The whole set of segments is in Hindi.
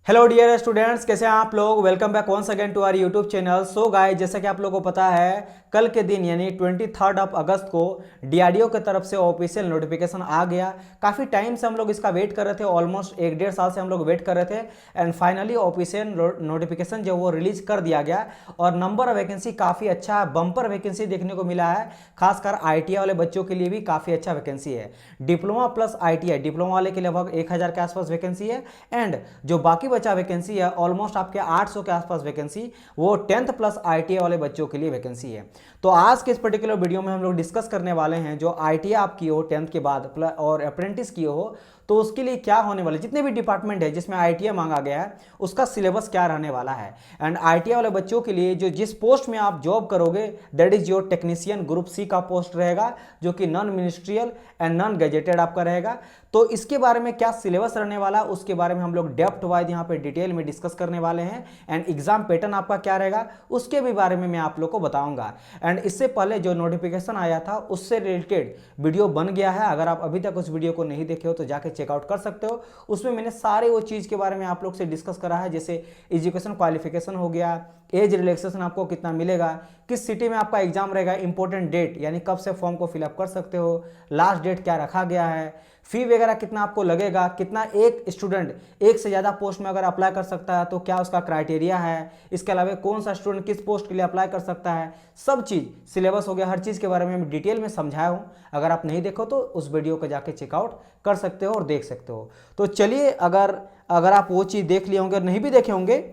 हेलो डियर स्टूडेंट्स, कैसे हैं आप लोग। Welcome back once again to our YouTube channel. So guys, जैसा कि आप लोगों को पता है, कल के दिन यानी 23 अगस्त को डीआरडीओ की तरफ से ऑफिशियल नोटिफिकेशन आ गया। काफ़ी टाइम से हम लोग इसका वेट कर रहे थे, ऑलमोस्ट 1-1.5 साल से हम लोग वेट कर रहे थे एंड फाइनली ऑफिशियल नोटिफिकेशन जो वो रिलीज कर दिया गया। और नंबर ऑफ वैकेंसी काफ़ी अच्छा है, बम्पर वैकेंसी देखने को मिला है। खासकर आईटीआई वाले बच्चों के लिए भी काफ़ी अच्छा वैकेंसी है। डिप्लोमा प्लस आईटीआई, डिप्लोमा वाले के लगभग 1000 के आसपास वैकेंसी है एंड जो बाकी बचा वैकेंसी है ऑलमोस्ट आपके 800 के आसपास वैकेंसी, वो 10th प्लस आईटीआई वाले बच्चों के लिए वैकेंसी है। तो आज के इस पर्टिकुलर वीडियो में हम लोग डिस्कस करने वाले हैं जो आईटीआई आप किए हो 10th के बाद और अप्रेंटिस किए हो, तो उसके लिए क्या होने वाले, जितने भी डिपार्टमेंट है जिसमें आईटीआई मांगा गया है उसका सिलेबस क्या रहने वाला है। एंड आईटीआई वाले बच्चों के लिए जो जिस पोस्ट में आप जॉब करोगे that is your technician group C का पोस्ट रहेगा, जो कि non ministerial and non gazetted आपका रहेगा। तो इसके बारे में क्या सिलेबस रहने वाला है उसके बारे में हम लोग डेप्थ वाइज यहाँ पे डिटेल में डिस्कस करने वाले हैं। एंड एग्जाम पैटर्न आपका क्या रहेगा उसके भी बारे में मैं आप लोग को बताऊंगा। एंड इससे पहले जो नोटिफिकेशन आया था उससे रिलेटेड वीडियो बन गया है, अगर आप अभी तक उस वीडियो को नहीं देखे हो तो जाके चेकआउट कर सकते हो। उसमें मैंने सारे वो चीज़ के बारे में आप लोग से डिस्कस करा है, जैसे एजुकेशन क्वालिफिकेशन हो गया, एज रिलैक्सेशन आपको कितना मिलेगा, किस सिटी में आपका एग्जाम रहेगा, इंपॉर्टेंट डेट यानी कब से फॉर्म को फिलअप कर सकते हो, लास्ट डेट क्या रखा गया है, फी वगैरह कितना आपको लगेगा, कितना एक स्टूडेंट एक से ज़्यादा पोस्ट में अगर अप्लाई कर सकता है तो क्या उसका क्राइटेरिया है, इसके अलावा कौन सा स्टूडेंट किस पोस्ट के लिए अप्लाई कर सकता है, सब चीज़ सिलेबस हो गया, हर चीज़ के बारे में डिटेल में समझाया हूँ। अगर आप नहीं देखो तो उस वीडियो को जाके चेकआउट कर सकते हो और देख सकते हो। तो चलिए, अगर अगर आप वो चीज़ देख लिए होंगे और नहीं भी देखे होंगे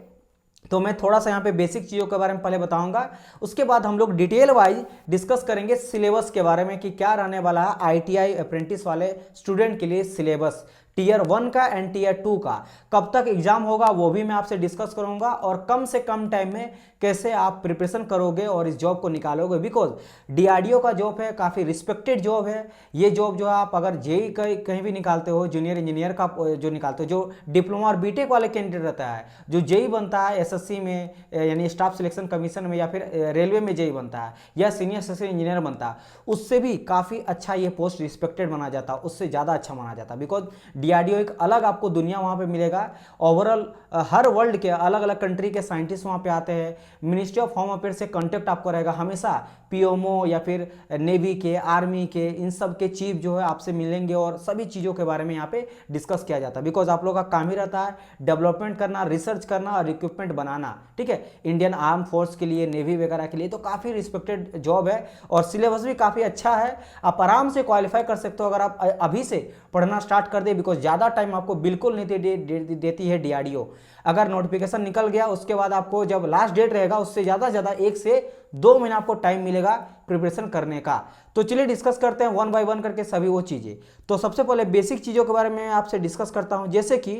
तो मैं थोड़ा सा यहाँ पे बेसिक चीज़ों के बारे में पहले बताऊंगा, उसके बाद हम लोग डिटेल वाइज डिस्कस करेंगे सिलेबस के बारे में कि क्या रहने वाला है आईटीआई अप्रेंटिस वाले स्टूडेंट के लिए सिलेबस, टीयर 1 का एंड टीयर 2 का कब तक एग्जाम होगा वो भी मैं आपसे डिस्कस करूंगा, और कम से कम टाइम में कैसे आप प्रिपरेशन करोगे और इस जॉब को निकालोगे। बिकॉज डीआरडीओ का जॉब है, काफ़ी रिस्पेक्टेड जॉब है ये जॉब। जो है आप अगर जेई कहीं भी निकालते हो, जूनियर इंजीनियर का जो निकालते हो, जो डिप्लोमा और बीटेक वाले कैंडिडेट रहता है, जो जेई बनता है एसएससी में यानी स्टाफ सिलेक्शन कमीशन में, या फिर रेलवे में जेई बनता है या सीनियर सिविल इंजीनियर बनता है, उससे भी काफ़ी अच्छा ये पोस्ट रिस्पेक्टेड माना जाता है, उससे ज़्यादा अच्छा माना जाता है। बिकॉज डीआरडीओ एक अलग आपको दुनिया वहाँ पे मिलेगा। ओवरऑल हर वर्ल्ड के अलग अलग कंट्री के साइंटिस्ट वहाँ पे आते हैं। मिनिस्ट्री ऑफ होम अफेयर से कांटेक्ट आपको रहेगा हमेशा, पीएमओ या फिर नेवी के, आर्मी के, इन सब के चीफ जो है आपसे मिलेंगे और सभी चीज़ों के बारे में यहाँ पे डिस्कस किया जाता है। बिकॉज आप लोग का काम ही रहता है डेवलपमेंट करना, रिसर्च करना और इक्विपमेंट बनाना, ठीक है, इंडियन आर्म फोर्स के लिए, नेवी वगैरह के लिए। तो काफ़ी रिस्पेक्टेड जॉब है और सिलेबस भी काफ़ी अच्छा है, आप आराम से क्वालिफाई कर सकते हो अगर आप अभी से पढ़ना स्टार्ट कर दे। बिकॉज ज़्यादा टाइम आपको बिल्कुल नहीं देती है डीआरडीओ। अगर नोटिफिकेशन निकल गया उसके बाद आपको जब लास्ट डेट रहेगा उससे ज़्यादा 1 से 2 महीना आपको टाइम मिलेगा प्रिपरेशन करने का। तो चलिए डिस्कस करते हैं वन बाय वन करके सभी वो चीज़ें। तो सबसे पहले बेसिक चीज़ों के बारे में आपसे डिस्कस करता हूँ, जैसे कि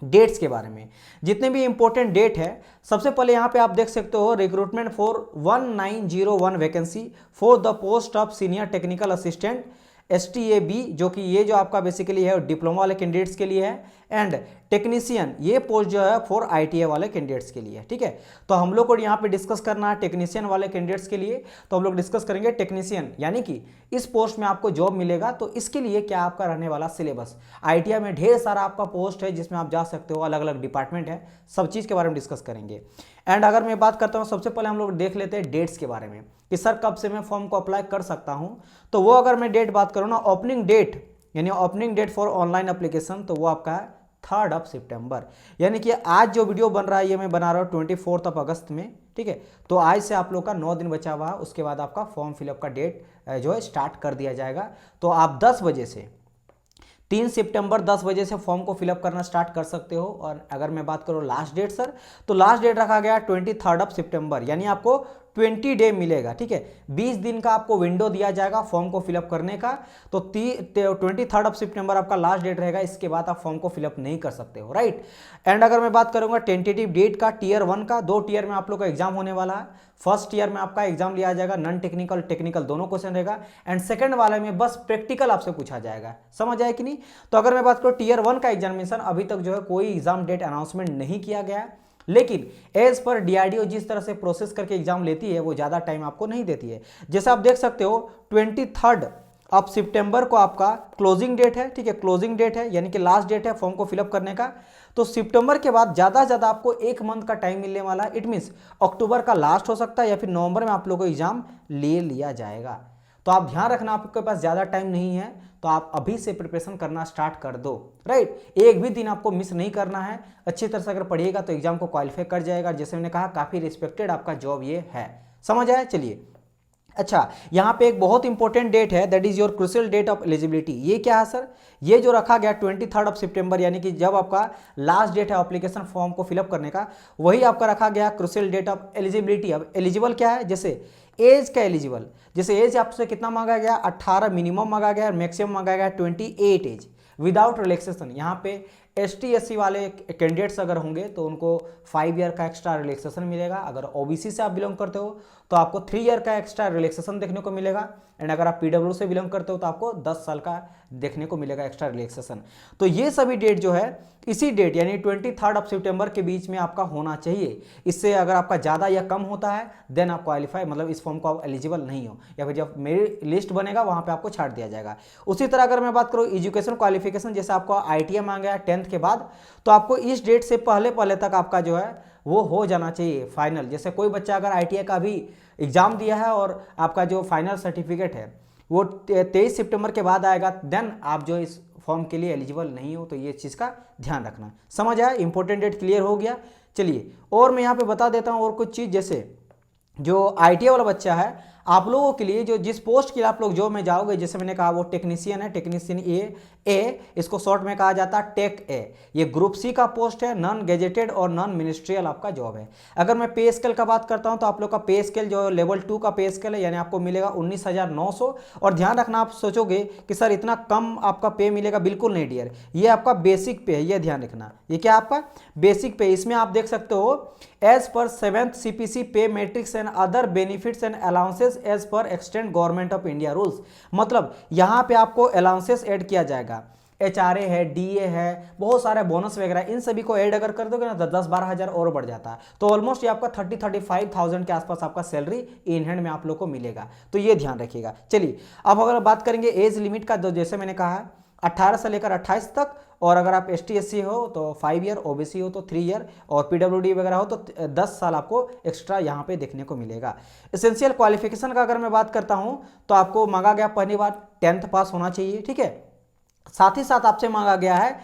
डेट्स के बारे में, जितने भी इंपॉर्टेंट डेट है। सबसे पहले यहाँ पे आप देख सकते हो recruitment for 1901 vacancy for the post of senior technical assistant STAB, जो कि ये जो आपका बेसिकली है डिप्लोमा वाले कैंडिडेट्स के लिए है, एंड टेक्नीशियन ये पोस्ट जो है फॉर आईटीआई वाले कैंडिडेट्स के लिए, ठीक है। तो हम लोग को यहाँ पे डिस्कस करना है टेक्नीशियन वाले कैंडिडेट्स के लिए, तो हम लोग डिस्कस करेंगे टेक्नीशियन यानी कि इस पोस्ट में आपको जॉब मिलेगा तो इसके लिए क्या आपका रहने वाला सिलेबस। आईटीआई में ढेर सारा आपका पोस्ट है जिसमें आप जा सकते हो, अलग अलग डिपार्टमेंट है, सब चीज़ के बारे में डिस्कस करेंगे। एंड अगर मैं बात करता हूँ, सबसे पहले हम लोग देख लेते हैं डेट्स के बारे में कि सर कब से मैं फॉर्म को अप्लाई कर सकता हूँ। तो वो अगर मैं डेट बात करूँ ना, ओपनिंग डेट यानी opening date for online application, तो वो आपका है 3 सितंबर। यानी कि आज जो वीडियो बन रहा है ये मैं बना रहा हूँ 24 अगस्त में, ठीक है। तो आज से आप लोग का 9 दिन बचा हुआ है, उसके बाद आपका फॉर्म फिलअप का डेट जो है स्टार्ट कर दिया जाएगा। तो आप 10 बजे से 3 सितंबर 10 बजे से फॉर्म को फिलअप करना स्टार्ट कर सकते हो। और अगर मैं बात करूँ लास्ट डेट सर, तो लास्ट डेट रखा गया 23 सितंबर, यानी आपको 20 डे मिलेगा, ठीक है। 20 दिन का आपको विंडो दिया जाएगा फॉर्म को फिलअप करने का। तो 23 सितंबर आपका लास्ट डेट रहेगा, इसके बाद आप फॉर्म को फिलअप नहीं कर सकते हो, राइट। एंड अगर मैं बात करूंगा टेंटेटिव डेट का, टीयर 1 का, 2 टीयर में आप लोग का एग्जाम होने वाला है। फर्स्ट ईयर में आपका एग्जाम लिया जाएगा, नॉन टेक्निकल टेक्निकल दोनों क्वेश्चन रहेगा, एंड सेकंड वाले में बस प्रैक्टिकल आपसे पूछा जाएगा। समझ आए कि नहीं। तो अगर मैं बात करूँ टीयर 1 का एग्जामिनेशन, अभी तक जो है कोई एग्जाम डेट अनाउंसमेंट नहीं किया गया, लेकिन एज पर डीआरडीओ जिस तरह से प्रोसेस करके एग्जाम लेती है वो ज़्यादा टाइम आपको नहीं देती है। जैसे आप देख सकते हो 23 अब सितंबर को आपका क्लोजिंग डेट है, ठीक है, क्लोजिंग डेट है यानी कि लास्ट डेट है फॉर्म को फिलअप करने का। तो सितंबर के बाद ज़्यादा से ज़्यादा आपको 1 मंथ का टाइम मिलने वाला है। इट मीन्स अक्टूबर का लास्ट हो सकता है या फिर नवंबर में आप लोगों को एग्जाम ले लिया जाएगा। तो आप ध्यान रखना, आपके पास ज़्यादा टाइम नहीं है तो आप अभी से प्रिपरेशन करना स्टार्ट कर दो, राइट। एक भी दिन आपको मिस नहीं करना है, अच्छी तरह से अगर पढ़िएगा तो एग्जाम को क्वालिफाई कर जाएगा। जैसे मैंने कहा काफ़ी रिस्पेक्टेड आपका जॉब ये है, समझ आया। चलिए, अच्छा, यहाँ पे एक बहुत इंपॉर्टेंट डेट है, that is your crucial date of eligibility. ये क्या है सर? ये जो रखा गया 23 ऑफ सितंबर यानी कि जब आपका लास्ट डेट है एप्लीकेशन फॉर्म को फिलअप करने का, वही आपका रखा गया क्रूशियल डेट ऑफ एलिजिबिलिटी। अब एलिजिबल क्या है? जैसे एज का एलिजिबल, जैसे एज आपसे कितना मांगा गया? 18 मिनिमम मांगा गया, मैक्सिमम मांगा गया 28 एज विदाउट रिलैक्सेशन। यहाँ पे ST SC वाले कैंडिडेट्स अगर होंगे तो उनको 5 ईयर का एक्स्ट्रा रिलैक्सेशन मिलेगा। अगर OBC से आप बिलोंग करते हो तो आपको 3 ईयर का एक्स्ट्रा रिलैक्सेशन देखने को मिलेगा। एंड अगर आप PW से बिलोंग करते हो तो आपको 10 साल का देखने को मिलेगा एक्स्ट्रा रिलैक्सेशन। तो ये सभी डेट जो है इसी डेट यानी 23 ऑफ सितंबर के बीच में आपका होना चाहिए। इससे अगर आपका ज़्यादा या कम होता है देन आप क्वालिफाई, मतलब इस फॉर्म को आप एलिजिबल नहीं हो, या फिर जब मेरी लिस्ट बनेगा वहाँ पे आपको छाट दिया जाएगा। उसी तरह अगर मैं बात करूँ एजुकेशन क्वालिफिकेशन, जैसे आपको ITI मांगा है 10th के बाद, तो आपको इस डेट से पहले पहले तक आपका जो है वो हो जाना चाहिए फाइनल। जैसे कोई बच्चा अगर ITI का भी एग्जाम दिया है और आपका जो फाइनल सर्टिफिकेट है वो 23 सितंबर के बाद आएगा, देन आप जो इस फॉर्म के लिए एलिजिबल नहीं हो। तो ये चीज़ का ध्यान रखना, समझ आया। इंपॉर्टेंट डेट क्लियर हो गया। चलिए, और मैं यहाँ पे बता देता हूँ और कुछ चीज़। जैसे जो ITI वाला बच्चा है, आप लोगों के लिए जो जिस पोस्ट के लिए आप लोग जॉब में जाओगे, जैसे मैंने कहा वो टेक्नीशियन है, टेक्नीशियन ए, इसको शॉर्ट में कहा जाता है टेक ए। ये ग्रुप C का पोस्ट है, नॉन गेजेटेड और नॉन मिनिस्ट्रियल आपका जॉब है। अगर मैं पे स्केल का बात करता हूं तो आप लोग का पे स्केल जो लेवल 2 का पे स्केल है, यानी आपको मिलेगा 19,900। और ध्यान रखना, आप सोचोगे कि सर इतना कम आपका पे मिलेगा, बिल्कुल नहीं डियर, ये आपका बेसिक पे है, ये ध्यान रखना। ये क्या आपका बेसिक पे, इसमें आप देख सकते हो as per 7th CPC pay matrix and other benefits and allowances as per extend government of India rules. मतलब यहाँ पे आपको अलाउंसेस ऐड किया जाएगा, HRA है, DA है, बहुत सारे बोनस वगैरह, इन सभी को ऐड अगर कर दोगे ना तो 10-12 हज़ार और बढ़ जाता है। तो ऑलमोस्ट ये आपका 30-35,000 के आसपास आपका सैलरी इन हैंड में आप लोग को मिलेगा। तो ये ध्यान रखिएगा। चलिए, अब अगर बात करेंगे एज लिमिट का, तो जैसे मैंने कहा 18 से लेकर 28 तक, और अगर आप ST SC हो तो 5 ईयर, OBC हो तो 3 ईयर, और PWD वगैरह हो तो 10 साल आपको एक्स्ट्रा यहाँ पे देखने को मिलेगा। एसेंशियल क्वालिफिकेशन का अगर मैं बात करता हूँ तो आपको मांगा गया पहली बार 10th पास होना चाहिए, ठीक है। साथ ही साथ आपसे मांगा गया है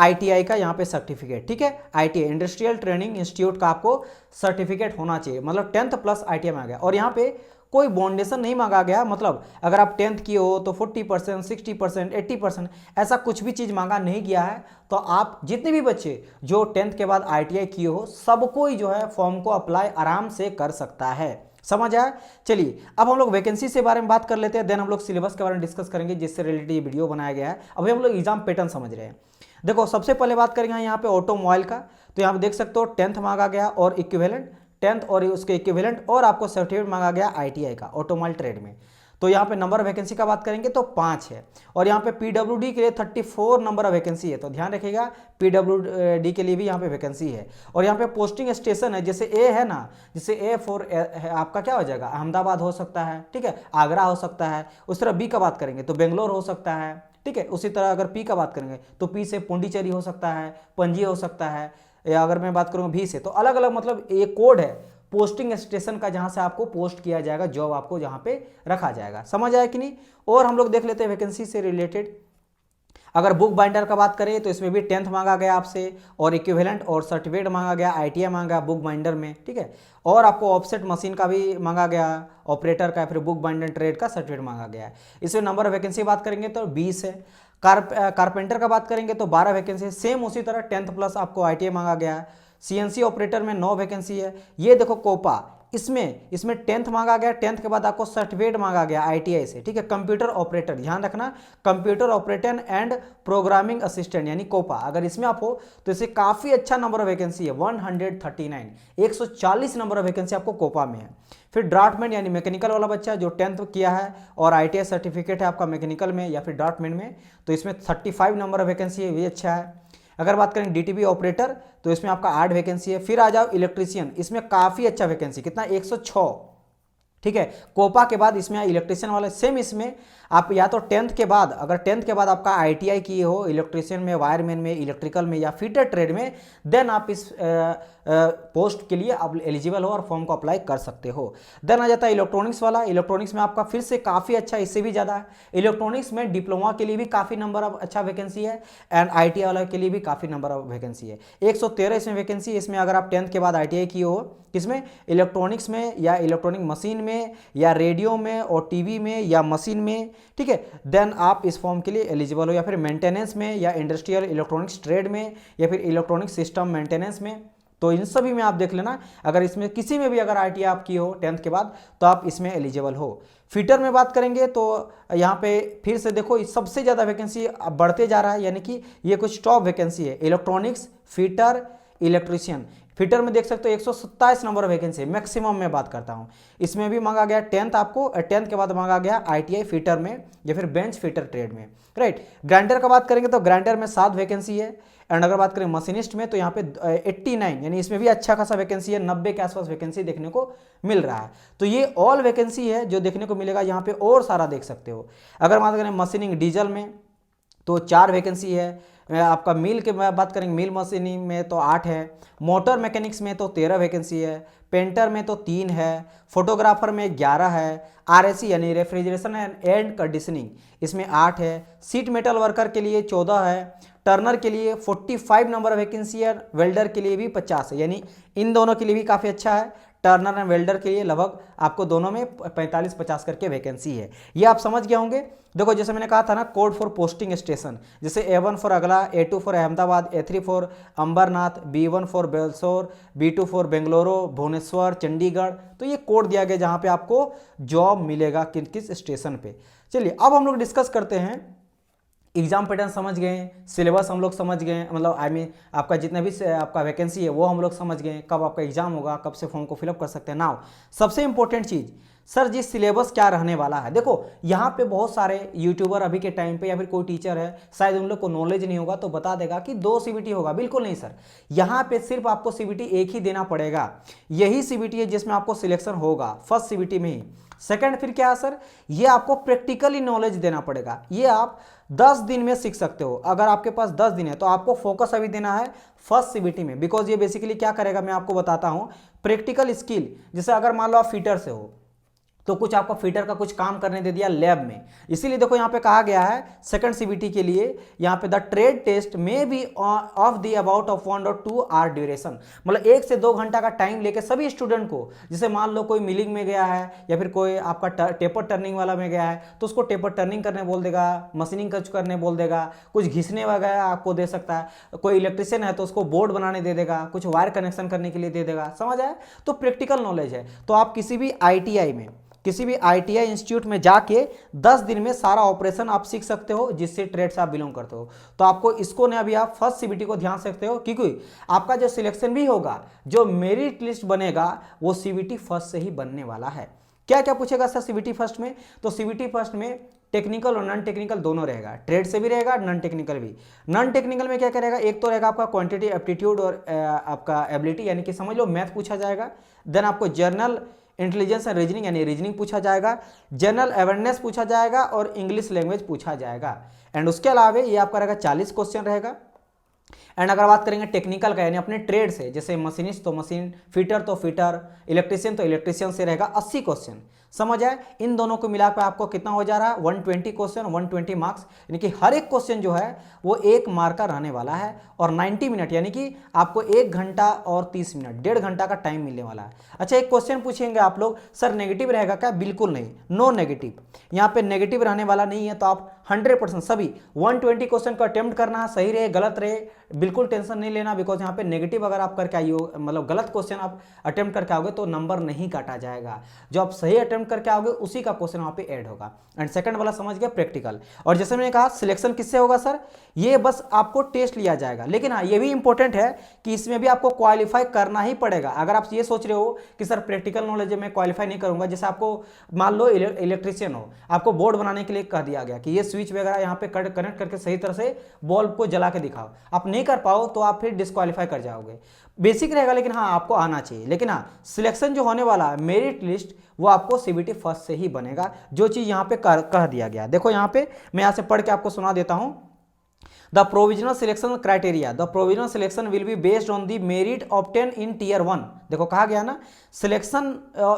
ITI का यहाँ पे सर्टिफिकेट, ठीक है। ITI इंडस्ट्रियल ट्रेनिंग इंस्टीट्यूट का आपको सर्टिफिकेट होना चाहिए, मतलब 10th प्लस ITI मांगा गया। और यहाँ पे कोई बाउंडेशन नहीं मांगा गया, मतलब अगर आप 10th किए हो तो 40%, 60%, 80%, ऐसा कुछ भी चीज़ मांगा नहीं गया है। तो आप जितने भी बच्चे जो 10th के बाद ITI किए हो, सबको ही जो है फॉर्म को अप्लाई आराम से कर सकता है, समझ आया। चलिए, अब हम लोग वैकेंसी से बारे में बात कर लेते हैं, देन हम लोग सिलेबस के बारे में डिस्कस करेंगे जिससे रिलेटेड ये वीडियो बनाया गया है। अभी हम लोग एग्जाम पैटर्न समझ रहे हैं। देखो, सबसे पहले बात करेंगे यहाँ पे ऑटोमोबाइल का। तो यहाँ पे देख सकते हो 10th मांगा गया और इक्विवेलेंट, 10th और उसके इक्विवेलेंट, और आपको सर्टिफिकेट मांगा गया ITI का ऑटोमोबाइल ट्रेड में। तो यहाँ पे नंबर ऑफ वैकेंसी का बात करेंगे तो 5 है। और यहाँ पे PWD के लिए 34 नंबर ऑफ वैकेंसी है। तो ध्यान रखिएगा, PWD के लिए भी यहाँ पे वैकेंसी है। और यहाँ पे पोस्टिंग स्टेशन है, जैसे A है ना, जैसे A फॉर आपका क्या हो जाएगा, अहमदाबाद हो सकता है, ठीक है, आगरा हो सकता है। उस तरह B का बात करेंगे तो बेंगलोर हो सकता है, ठीक है। उसी तरह अगर P का बात करेंगे तो P से पुंडीचेरी हो सकता है, पणजी हो सकता है, या अगर मैं बात करूँगा V से तो अलग अलग, मतलब ये कोड है पोस्टिंग स्टेशन का जहां से आपको पोस्ट किया जाएगा, जॉब आपको जहां पे रखा जाएगा, समझ आया कि नहीं। और हम लोग देख लेते हैं वैकेंसी से रिलेटेड। अगर बुक बाइंडर का बात करें तो इसमें भी 10th मांगा गया आपसे, और इक्विवेलेंट और सर्टिफिकेट मांगा गया, ITI मांगा बुक बाइंडर में, ठीक है। और आपको ऑफसेट मशीन का भी मांगा गया, ऑपरेटर का, फिर बुक बाइंडर ट्रेड का सर्टिफिकेट मांगा गया है। इसमें नंबर ऑफ वैकेंसी बात करेंगे तो 20 है। कारपेंटर का बात करेंगे तो 12 वैकेंसी, सेम उसी तरह 10th प्लस आपको ITI मांगा गया है। CNC ऑपरेटर में 9 वैकेंसी है। ये देखो कोपा, इसमें 10th मांगा गया, 10th के बाद आपको सर्टिफिकेट मांगा गया ITI से, ठीक है। कंप्यूटर ऑपरेटर, ध्यान रखना, computer operator and programming assistant यानी कोपा, अगर इसमें आप हो तो इसे काफ़ी अच्छा नंबर ऑफ वैकेंसी है, 139, 140 नंबर ऑफ वैकेंसी आपको कोपा में है। फिर ड्राफ्टमैन यानी मैकेनिकल वाला बच्चा जो 10th किया है और ITI सर्टिफिकेट है आपका मैकेनिकल में या फिर ड्राफ्टमैन में, तो इसमें 35 नंबर ऑफ वैकेंसी है, ये अच्छा है। अगर बात करें DTP ऑपरेटर तो इसमें आपका 8 वैकेंसी है। फिर आ जाओ इलेक्ट्रीशियन, इसमें काफ़ी अच्छा वैकेंसी, कितना, 106, ठीक है। कोपा के बाद इसमें इलेक्ट्रीशियन वाला, सेम इसमें आप या तो 10th के बाद, अगर 10th के बाद आपका ITI किए हो इलेक्ट्रीशियन में, वायरमैन में, इलेक्ट्रिकल में या फिटर ट्रेड में, देन आप इस पोस्ट के लिए आप एलिजिबल हो और फॉर्म को अप्लाई कर सकते हो। देन आ जाता है इलेक्ट्रॉनिक्स वाला। इलेक्ट्रॉनिक्स में आपका फिर से काफ़ी अच्छा, इससे भी ज़्यादा है। इलेक्ट्रॉनिक्स में डिप्लोमा के लिए भी काफ़ी नंबर ऑफ अच्छा वैकेंसी है एंड ITI वाला के लिए भी काफ़ी नंबर ऑफ वैकेंसी है। 113 इसमें वैकेंसी है। इसमें अगर आप 10th के बाद ITI किए हो, किसमें, इलेक्ट्रॉनिक्स में या इलेक्ट्रॉनिक मशीन में या रेडियो में और टीवी में या मशीन में, ठीक है, देन आप इस फॉर्म के लिए एलिजिबल हो। या फिर मेंटेनेंस में या इंडस्ट्रियल इलेक्ट्रॉनिक्स ट्रेड में या फिर इलेक्ट्रॉनिक सिस्टम मेंटेनेंस में, तो इन सभी में आप देख लेना। अगर इसमें किसी में भी अगर ITI आप की हो 10th के बाद तो आप इसमें एलिजिबल हो। फिटर में बात करेंगे तो यहाँ पे फिर से देखो सबसे ज़्यादा वैकेंसी अब बढ़ते जा रहा है, यानी कि ये कुछ टॉप वैकेंसी है। Electronics, fitter, electrician. फिटर में देख सकते हो 127 नंबर वैकेंसी है, मैक्सिमम में बात करता हूँ। इसमें भी मांगा गया 10th आपको, 10th के बाद मांगा गया ITI फिटर में या फिर बेंच फिटर ट्रेड में, राइट। ग्राइंडर का बात करेंगे तो ग्राइंडर में 7 वैकेंसी है। एंड अगर बात करें मशीनिस्ट में तो यहाँ पे 89, यानी इसमें भी अच्छा खासा वैकेंसी है, 90 के आसपास वैकेंसी देखने को मिल रहा है। तो ये ऑल वैकेंसी है जो देखने को मिलेगा यहाँ पे, और सारा देख सकते हो। अगर बात करें मशीनिंग डीजल में तो 4 वैकेंसी है। आपका मिल के बात करेंगे, मिल मशीनिंग में तो 8 है। मोटर मैकेनिक्स में तो 13 वैकेंसी है। पेंटर में तो 3 है। फोटोग्राफर में 11 है। RAC यानी रेफ्रिजरेशन एंड कंडीशनिंग, इसमें 8 है। सीट मेटल वर्कर के लिए 14 है। टर्नर के लिए 45 नंबर वैकेंसी है। वेल्डर के लिए भी 50 है, यानी इन दोनों के लिए भी काफ़ी अच्छा है। टर्नर एंड वेल्डर के लिए लगभग आपको दोनों में 45-50 करके वैकेंसी है। ये आप समझ गए होंगे। देखो जैसे मैंने कहा था ना, कोड फॉर पोस्टिंग स्टेशन, जैसे A1 फॉर अगला, A2 for Ahmedabad, A3 for Ambernath, B1 for Balasore, B2 for Bengaluru, Bhubaneswar, Chandigarh. तो ये कोड दिया गया जहाँ पे आपको जॉब मिलेगा किस किस स्टेशन पे। चलिए अब हम लोग डिस्कस करते हैं। एग्जाम पैटर्न समझ गए, सिलेबस हम लोग समझ गए, मतलब आपका जितना भी आपका वैकेंसी है वो हम लोग समझ गए, कब आपका एग्जाम होगा, कब से फॉर्म को फिलअप कर सकते हैं। नाउ सबसे इंपॉर्टेंट चीज़, सर जी सिलेबस क्या रहने वाला है। देखो यहाँ पे बहुत सारे यूट्यूबर अभी के टाइम पे या फिर कोई टीचर है, शायद उन लोग को नॉलेज नहीं होगा तो बता देगा कि 2 CBT होगा। बिल्कुल नहीं सर, यहाँ पे सिर्फ आपको CBT एक ही देना पड़ेगा। यही CBT है जिसमें आपको सिलेक्शन होगा, फर्स्ट CBT में ही। सेकंड फिर क्या है सर, ये आपको प्रैक्टिकली नॉलेज देना पड़ेगा। ये आप 10 दिन में सीख सकते हो। अगर आपके पास 10 दिन है तो आपको फोकस अभी देना है फर्स्ट CBT में, बिकॉज ये बेसिकली क्या करेगा मैं आपको बताता हूँ। प्रैक्टिकल स्किल, जैसे अगर मान लो आप फिटर से हो तो कुछ आपको फिटर का कुछ काम करने दे दिया लैब में, इसीलिए देखो यहाँ पे कहा गया है सेकंड CBT के लिए यहाँ पे द ट्रेड टेस्ट में be of the about of 1 और 2 आवर ड्यूरेशन, मतलब 1 से 2 घंटा का टाइम लेके सभी स्टूडेंट को, जैसे मान लो कोई मिलिंग में गया है या फिर कोई आपका टेपर टर्निंग वाला में गया है तो उसको टेपर टर्निंग करने बोल देगा, मशीनिंग कुछ करने बोल देगा, कुछ घिसने वगैरह आपको दे सकता है। कोई इलेक्ट्रिशियन है तो उसको बोर्ड बनाने दे देगा, कुछ वायर कनेक्शन करने के लिए दे देगा। समझ आया? तो प्रैक्टिकल नॉलेज है। तो आप किसी भी ITI इंस्टीट्यूट में जाके 10 दिन में सारा ऑपरेशन आप सीख सकते हो, जिससे ट्रेड से आप बिलोंग करते हो। तो आपको इसको ने अभी आप फर्स्ट CBT को ध्यान सकते हो, क्योंकि आपका जो सिलेक्शन भी होगा, जो मेरिट लिस्ट बनेगा वो CBT फर्स्ट से ही बनने वाला है। क्या क्या पूछेगा सर CBT फर्स्ट में? तो CBT फर्स्ट में टेक्निकल और नॉन टेक्निकल दोनों रहेगा, ट्रेड से भी रहेगा, नॉन टेक्निकल भी। नॉन टेक्निकल में क्या करेगा, एक तो रहेगा आपका क्वांटिटी एप्टीट्यूड और आपका एबिलिटी, यानी कि समझ लो मैथ पूछा जाएगा। देन आपको जर्नल इंटेलिजेंस एंड रीजनिंग यानी रीजनिंग पूछा जाएगा, जनरल अवेयरनेस पूछा जाएगा और इंग्लिश लैंग्वेज पूछा जाएगा। एंड उसके अलावा ये आपका रहेगा 40 क्वेश्चन रहेगा। एंड अगर बात करेंगे टेक्निकल का, यानी अपने ट्रेड से, जैसे मशीनिस्ट तो मशीन, फिटर तो फिटर, इलेक्ट्रिशियन तो इलेक्ट्रिशियन से रहेगा 80 क्वेश्चन। समझ आए? इन दोनों को मिलाकर आपको कितना हो जा रहा है 120 क्वेश्चन, 120 मार्क्स, यानी कि हर एक क्वेश्चन जो है वो 1 मार्क का रहने वाला है। और 90 मिनट, यानी कि आपको 1 घंटा और 30 मिनट, 1.5 घंटा का टाइम मिलने वाला है। अच्छा, एक क्वेश्चन पूछेंगे आप लोग, सर नेगेटिव रहेगा क्या? बिल्कुल नहीं, नो नेगेटिव। यहाँ पे नेगेटिव रहने वाला नहीं है। तो आप 100% सभी 120 क्वेश्चन को अटेम्प्ट करना, सही रहे गलत रहे बिल्कुल टेंशन नहीं लेना, बिकॉज यहाँ पे नेगेटिव अगर आप करके आइए, मतलब गलत क्वेश्चन आप अटेम्प्ट करके आओगे तो नंबर नहीं काटा जाएगा। जो आप सही अटेम्प्ट करके आओगे उसी का क्वेश्चन वहाँ पे ऐड होगा। एंड सेकंड वाला समझ गया प्रैक्टिकल। और जैसे मैंने कहा सिलेक्शन किससे होगा सर, ये बस आपको टेस्ट लिया जाएगा। लेकिन हाँ, ये भी इंपॉर्टेंट है कि इसमें भी आपको क्वालिफाई करना ही पड़ेगा। अगर आप ये सोच रहे हो कि सर प्रैक्टिकल नॉलेज में क्वालिफाई नहीं करूंगा, जैसे आपको मान लो इलेक्ट्रिशियन हो, आपको बोर्ड बनाने के लिए कह दिया गया कि ये स्विच वगैरह यहाँ पे कनेक्ट करके सही तरह से बल्ब को जला के दिखाओ, आप नहीं नहीं कर पाओ तो आप फिर डिस्क्वालीफाई कर जाओगे। बेसिक रहेगा लेकिन हाँ आपको आना चाहिए। लेकिन हाँ सिलेक्शन जो होने वाला है मेरिट लिस्ट वो आपको सीबीटी फर्स्ट से ही बनेगा, जो चीज़ यहाँ पे कह दिया गया। देखो यहाँ पे मैं यहाँ से पढ़ के आपको सुना देता हूँ। The provisional selection criteria, the provisional selection will be based on the merit obtained in tier 1। देखो कहा गया ना, selection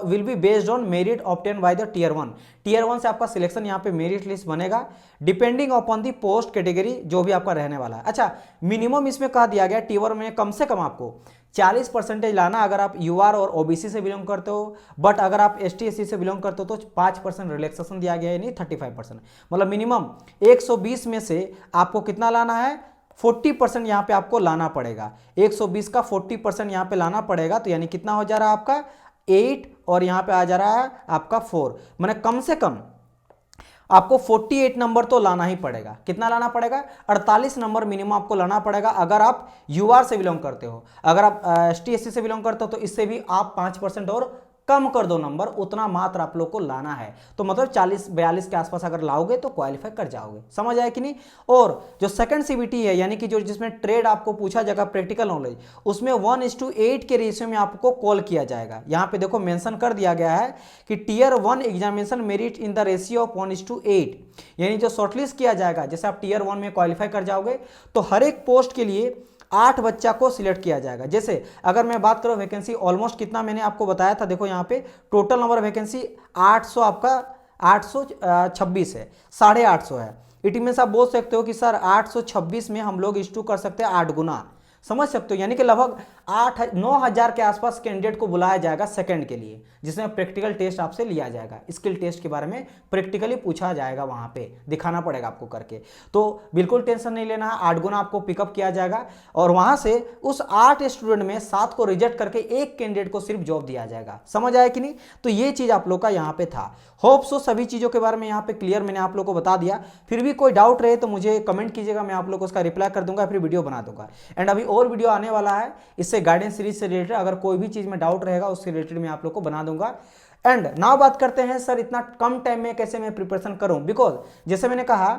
will be based on merit obtain by the tier 1। Tier 1 से आपका सिलेक्शन यहाँ पे मेरिट लिस्ट बनेगा, depending upon the post category जो भी आपका रहने वाला है। अच्छा, मिनिमम इसमें कहा दिया गया टीयर में कम से कम आपको 40% लाना अगर आप यूआर और ओबीसी से बिलोंग करते हो, बट अगर आप एसटी एससी से बिलोंग करते हो तो 5% रिलैक्सेशन दिया गया है, यानी 35%। मतलब मिनिमम 120 में से आपको कितना लाना है, 40% यहाँ पे आपको लाना पड़ेगा। 120 का 40% यहाँ पे लाना पड़ेगा, तो यानी कितना हो जा रहा है आपका 8 और यहाँ पे आ जा रहा है आपका 4। मैंने कम से कम आपको 48 नंबर तो लाना ही पड़ेगा। कितना लाना पड़ेगा, 48 नंबर मिनिमम आपको लाना पड़ेगा अगर आप यूआर से बिलोंग करते हो। अगर आप एसटी एससी से बिलोंग करते हो तो इससे भी आप 5% और कम कर दो नंबर, उतना मात्र आप लोग को लाना है। तो मतलब 40-42 के आसपास अगर लाओगे तो क्वालिफाई कर जाओगे। समझ आया कि नहीं। और जो सेकंड सीबीटी है, यानी कि जो जिसमें ट्रेड आपको पूछा जाएगा प्रैक्टिकल नॉलेज, उसमें 1:8 के रेशियो में आपको कॉल किया जाएगा। यहाँ पे देखो मेंशन कर दिया गया है कि tier 1 examination merit in the ratio of 1:8, यानी जो शॉर्टलिस्ट किया जाएगा, जैसे आप टीयर 1 में क्वालिफाई कर जाओगे तो हर एक पोस्ट के लिए 8 बच्चा को सिलेक्ट किया जाएगा। जैसे अगर मैं बात करूं वैकेंसी ऑलमोस्ट कितना मैंने आपको बताया था, देखो यहाँ पे टोटल नंबर वैकेंसी 800 आपका 826 है, 850 है। इट मीन्स आप बोल सकते हो कि सर 826 में हम लोग इश्यू कर सकते हैं 8 गुना, समझ सकते हो। यानी कि लगभग 9,000 के आसपास कैंडिडेट को बुलाया जाएगा सेकंड के लिए, जिसमें प्रैक्टिकल टेस्ट आपसे लिया जाएगा। स्किल टेस्ट के बारे में प्रैक्टिकली पूछा जाएगा, वहां पे दिखाना पड़ेगा आपको करके। तो बिल्कुल टेंशन नहीं लेना है, 8 गुना आपको पिकअप किया जाएगा और वहां से उस 8 स्टूडेंट में 7 को रिजेक्ट करके एक कैंडिडेट को सिर्फ जॉब दिया जाएगा। समझ आया कि नहीं। तो ये चीज आप लोग का यहाँ पे था। होप सो सभी चीजों के बारे में यहाँ पे क्लियर मैंने आप लोग को बता दिया। फिर भी कोई डाउट रहे तो मुझे कमेंट कीजिएगा, मैं आप लोग को उसका रिप्लाई कर दूंगा, फिर वीडियो बना दूंगा। एंड अभी और वीडियो आने वाला है इससे गाइडेंस सीरीज से रिलेटेड, अगर कोई भी चीज में डाउट रहेगा उससे रिलेटेड मैं आप लोग को बना दूंगा। एंड नाउ बात करते हैं सर इतना कम टाइम में कैसे मैं प्रिपरेशन करूं, बिकॉज जैसे मैंने कहा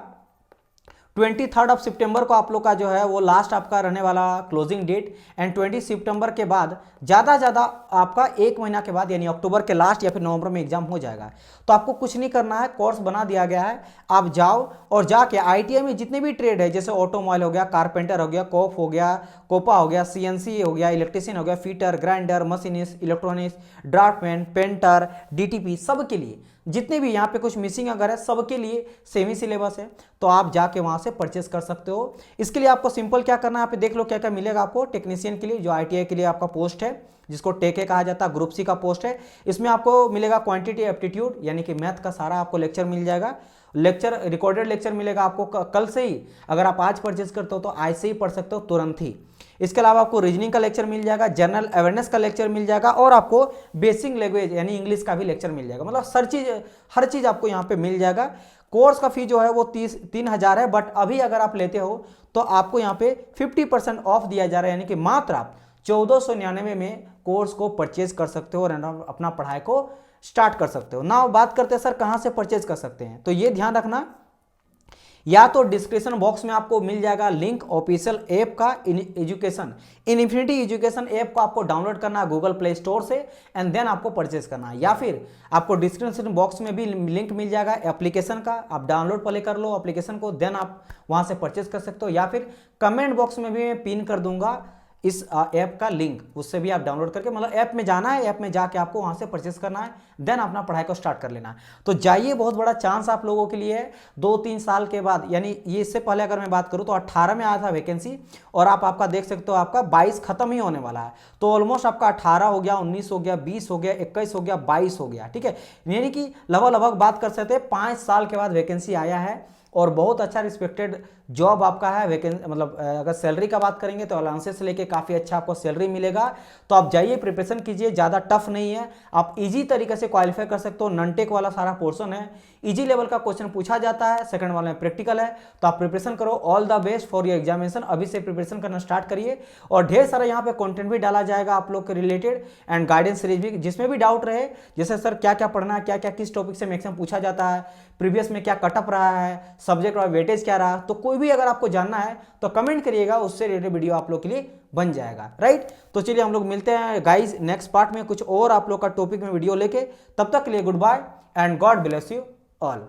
23 सितंबर को आप लोग का जो है वो लास्ट आपका रहने वाला क्लोजिंग डेट। एंड 20 सितंबर के बाद ज़्यादा आपका 1 महीना के बाद यानी अक्टूबर के लास्ट या फिर नवंबर में एग्जाम हो जाएगा। तो आपको कुछ नहीं करना है, कोर्स बना दिया गया है, आप जाओ और जाके आईटीआई में जितने भी ट्रेड है, जैसे ऑटोमोबाइल हो गया, कारपेंटर हो गया, कोप हो गया, कोपा हो गया, सीएनसी हो गया, इलेक्ट्रीशियन हो गया, fitter, grinder, machinist, electronics, draftman, painter, DTP, सब के लिए जितने भी यहाँ पे कुछ मिसिंग अगर है सबके लिए सेम ही सिलेबस है। तो आप जाके वहाँ से परचेस कर सकते हो। इसके लिए आपको सिंपल क्या करना है, यहाँ पे देख लो क्या क्या मिलेगा आपको। टेक्नीशियन के लिए जो आईटीआई के लिए आपका पोस्ट है, जिसको टेके कहा जाता है, ग्रुप सी का पोस्ट है, इसमें आपको मिलेगा क्वांटिटी एप्टीट्यूड, यानी कि मैथ का सारा आपको लेक्चर मिल जाएगा। लेक्चर रिकॉर्डेड लेक्चर मिलेगा आपको कल से ही, अगर आप आज परचेज करते हो तो आज से ही पढ़ सकते हो तुरंत ही। इसके अलावा आपको रीजनिंग का लेक्चर मिल जाएगा, जनरल अवेयरनेस का लेक्चर मिल जाएगा और आपको बेसिक लैंग्वेज यानी इंग्लिश का भी लेक्चर मिल जाएगा। मतलब हर चीज आपको यहाँ पे मिल जाएगा। कोर्स का फी जो है वो 3,000 है, बट अभी अगर आप लेते हो तो आपको यहाँ पे 50% ऑफ दिया जा रहा है, यानी कि मात्र आप 1499 में कोर्स को परचेज कर सकते हो और अपना पढ़ाई को स्टार्ट कर सकते हो ना। बात करते हैं सर कहाँ से परचेज कर सकते हैं, तो ये ध्यान रखना, या तो डिस्क्रिप्शन बॉक्स में आपको मिल जाएगा लिंक ऑफिशियल ऐप का एजुकेशन, इनफिनिटी एजुकेशन ऐप को आपको डाउनलोड करना है गूगल प्ले स्टोर से एंड देन आपको परचेज करना है, या फिर आपको डिस्क्रिप्शन बॉक्स में भी लिंक मिल जाएगा एप्लीकेशन का, आप डाउनलोड पहले कर लो एप्लीकेशन को, देन आप वहां से परचेज कर सकते हो, या फिर कमेंट बॉक्स में भी मैं पिन कर दूंगा इस ऐप का लिंक, उससे भी आप डाउनलोड करके, मतलब ऐप में जाना है, ऐप में जाके आपको वहां से परचेस करना है, देन अपना पढ़ाई को स्टार्ट कर लेना है। तो जाइए, बहुत बड़ा चांस आप लोगों के लिए है। 2-3 साल के बाद, यानी ये इससे पहले अगर मैं बात करूं तो 18 में आया था वैकेंसी और आपका देख सकते हो आपका 22 खत्म ही होने वाला है। तो ऑलमोस्ट आपका 18 हो गया, 19 हो गया, 20 हो गया, 21 हो गया, 22 हो गया, ठीक है। यानी कि लगभग बात कर सकते हैं 5 साल के बाद वैकेंसी आया है और बहुत अच्छा रिस्पेक्टेड जॉब आपका है। वैकेंसी मतलब अगर सैलरी का बात करेंगे तो अलाउंसेस लेके काफ़ी अच्छा आपको सैलरी मिलेगा। तो आप जाइए, प्रिपरेशन कीजिए, ज़्यादा टफ नहीं है, आप इजी तरीके से क्वालिफाई कर सकते हो। नॉन-टेक वाला सारा पोर्शन है, इजी लेवल का क्वेश्चन पूछा जाता है, सेकंड वाले में प्रैक्टिकल है। तो आप प्रिपरेशन करो। All the best for your examination. अभी से प्रिपरेशन करना स्टार्ट करिए और ढेर सारा यहाँ पे कंटेंट भी डाला जाएगा आप लोग के रिलेटेड एंड गाइडेंस सीरीज भी, जिसमें भी डाउट रहे, जैसे सर क्या क्या पढ़ना है, क्या क्या किस टॉपिक से मैक्सिमम पूछा जाता है, प्रीवियस में क्या कटअप रहा है, सब्जेक्ट और वेटेज क्या रहा, तो कोई कोई भी अगर आपको जानना है तो कमेंट करिएगा, उससे रिलेटेड वीडियो आप लोग के लिए बन जाएगा, राइट। तो चलिए हम लोग मिलते हैं गाइज नेक्स्ट पार्ट में कुछ और आप लोग का टॉपिक में वीडियो लेके। तब तक के लिए goodbye and God bless you all.